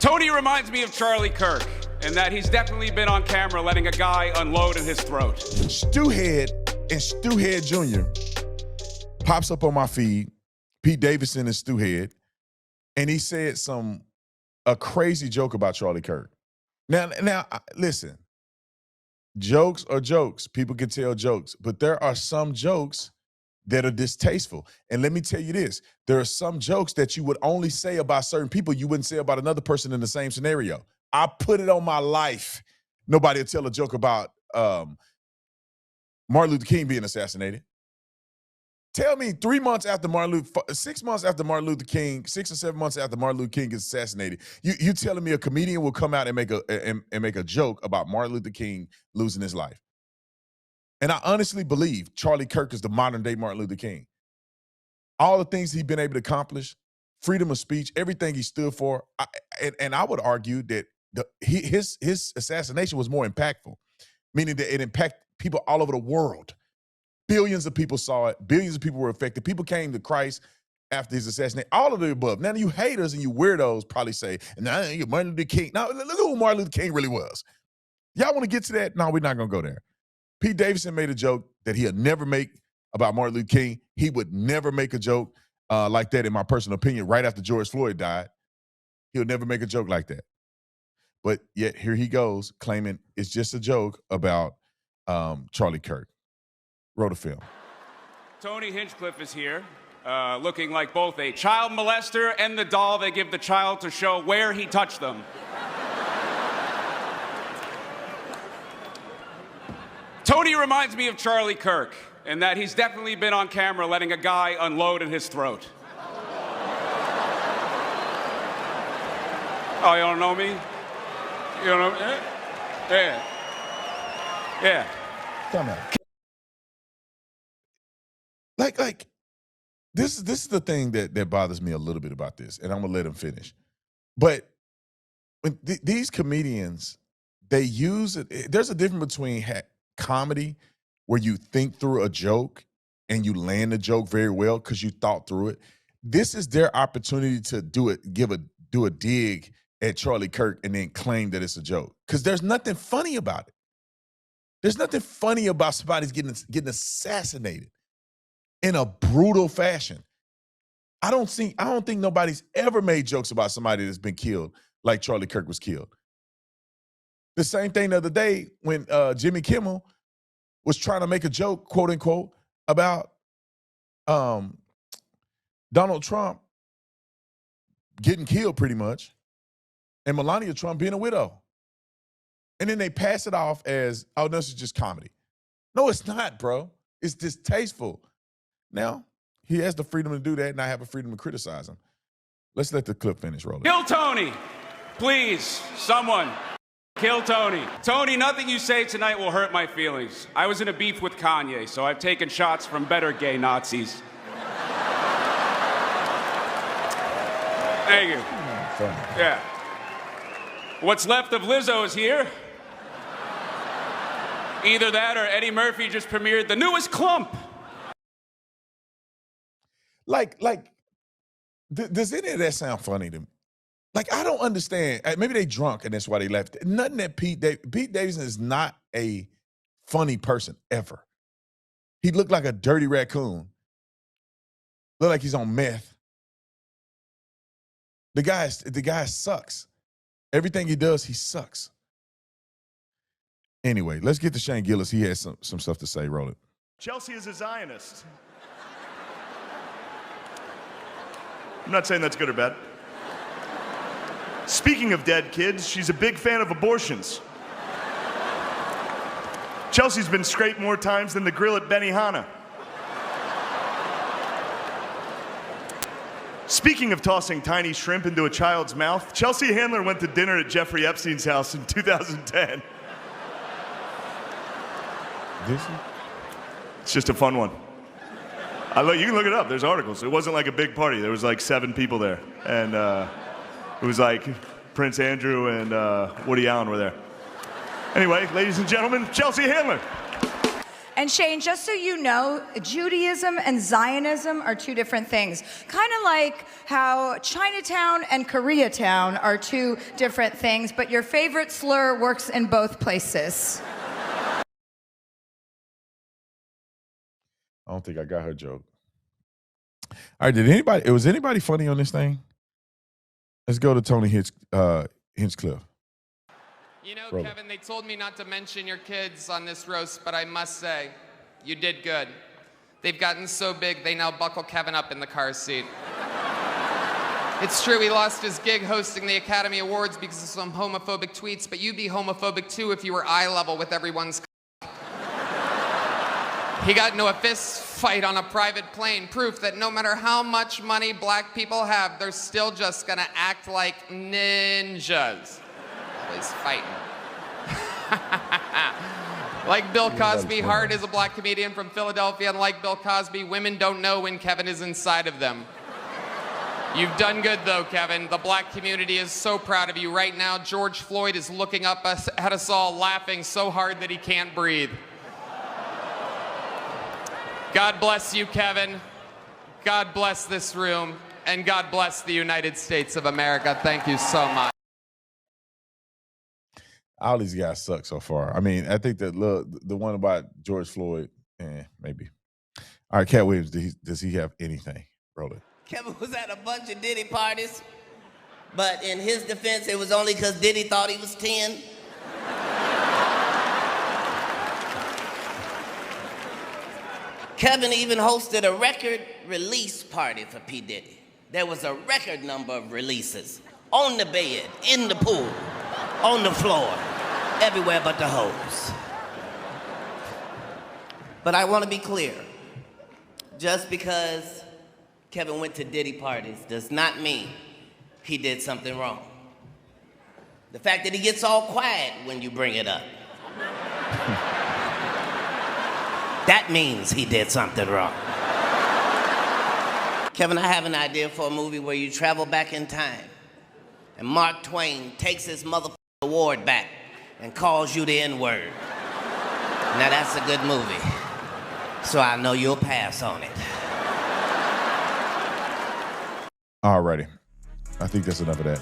Tony reminds me of Charlie Kirk, in that he's definitely been on camera letting a guy unload in his throat. Stewhead and Stewhead Jr. pops up on my feed, Pete Davidson and Stewhead, and he said a crazy joke about Charlie Kirk. Now, listen, jokes are jokes. People can tell jokes, but there are some jokes that are distasteful. And let me tell you this, there are some jokes that you would only say about certain people you wouldn't say about another person in the same scenario. I put it on my life. Nobody will tell a joke about Martin Luther King being assassinated. Tell me 6 months after Martin Luther King, 6 or 7 months after Martin Luther King gets assassinated, you telling me a comedian will come out and make a joke about Martin Luther King losing his life? And I honestly believe Charlie Kirk is the modern day Martin Luther King. All the things he's been able to accomplish, freedom of speech, everything he stood for, and I would argue that his assassination was more impactful, meaning that it impacted people all over the world. Billions of people saw it. Billions of people were affected. People came to Christ after his assassination. All of the above. Now, you haters and you weirdos probably say, "Nah, you're Martin Luther King." Now, look at who Martin Luther King really was. Y'all want to get to that? No, we're not going to go there. Pete Davidson made a joke that he'll never make about Martin Luther King. He would never make a joke like that, in my personal opinion, right after George Floyd died. He'll never make a joke like that. But yet here he goes claiming it's just a joke about Charlie Kirk. Wrote a film. Tony Hinchcliffe is here, looking like both a child molester and the doll they give the child to show where he touched them. Tony reminds me of Charlie Kirk, in that he's definitely been on camera letting a guy unload in his throat. Oh, you don't know me? You don't know me? Yeah. Yeah. Come on. Like, this is the thing that bothers me a little bit about this, and I'm gonna let him finish. But when these comedians, they use it. There's a difference between comedy, where you think through a joke and you land the joke very well because you thought through it. This is their opportunity to do a dig at Charlie Kirk and then claim that it's a joke, because there's nothing funny about it. There's nothing funny about somebody's getting assassinated in a brutal fashion. I don't think nobody's ever made jokes about somebody that's been killed like Charlie Kirk was killed. The same thing the other day when Jimmy Kimmel was trying to make a joke, quote unquote, about Donald Trump getting killed pretty much and Melania Trump being a widow. And then they pass it off as, oh, this is just comedy. No, it's not, bro. It's distasteful. Now, he has the freedom to do that, and I have the freedom to criticize him. Let's let the clip finish rolling. Kill Tony. Please, someone. Kill Tony. Tony, nothing you say tonight will hurt my feelings. I was in a beef with Kanye, so I've taken shots from better gay Nazis. Thank you. Yeah. What's left of Lizzo is here. Either that or Eddie Murphy just premiered the newest Clump. Does any of that sound funny to me? Like, I don't understand. Maybe they drunk and that's why they left. Nothing that Pete Davidson is not a funny person ever. He looked like a dirty raccoon. Looked like he's on meth. The guy sucks. Everything he does, he sucks. Anyway, let's get to Shane Gillis. He has some stuff to say. Roll it. Chelsea is a Zionist. I'm not saying that's good or bad. Speaking of dead kids, she's a big fan of abortions. Chelsea's been scraped more times than the grill at Benihana. Speaking of tossing tiny shrimp into a child's mouth, Chelsea Handler went to dinner at Jeffrey Epstein's house in 2010. It's just a fun one. You can look it up. There's articles. It wasn't like a big party. There was like 7 people there. And it was like Prince Andrew and Woody Allen were there. Anyway, ladies and gentlemen, Chelsea Handler. And Shane, just so you know, Judaism and Zionism are two different things. Kind of like how Chinatown and Koreatown are two different things, but your favorite slur works in both places. I don't think I got her joke. All right, was anybody funny on this thing? Let's go to Tony Hinchcliffe. You know, Roll Kevin, they told me not to mention your kids on this roast, but I must say, you did good. They've gotten so big, they now buckle Kevin up in the car seat. It's true, he lost his gig hosting the Academy Awards because of some homophobic tweets, but you'd be homophobic too if you were eye level with everyone's. He got into a fist fight on a private plane, proof that no matter how much money black people have, they're still just gonna act like ninjas. Always fighting. Like Bill Cosby, Hart is a black comedian from Philadelphia, and like Bill Cosby, women don't know when Kevin is inside of them. You've done good though, Kevin. The black community is so proud of you. Right now, George Floyd is looking up at us all, laughing so hard that he can't breathe. God bless you, Kevin. God bless this room, and God bless the United States of America. Thank you so much. All these guys suck so far. I mean, I think that the one about George Floyd, maybe. All right, Katt Williams, does he have anything? Roll it. Kevin was at a bunch of Diddy parties, but in his defense, it was only because Diddy thought he was 10. Kevin even hosted a record release party for P. Diddy. There was a record number of releases on the bed, in the pool, on the floor, everywhere but the hose. But I want to be clear. Just because Kevin went to Diddy parties does not mean he did something wrong. The fact that he gets all quiet when you bring it up, that means he did something wrong. Kevin, I have an idea for a movie where you travel back in time and Mark Twain takes his motherfucking award back and calls you the N-word. Now that's a good movie, so I know you'll pass on it. All righty. I think that's enough of that.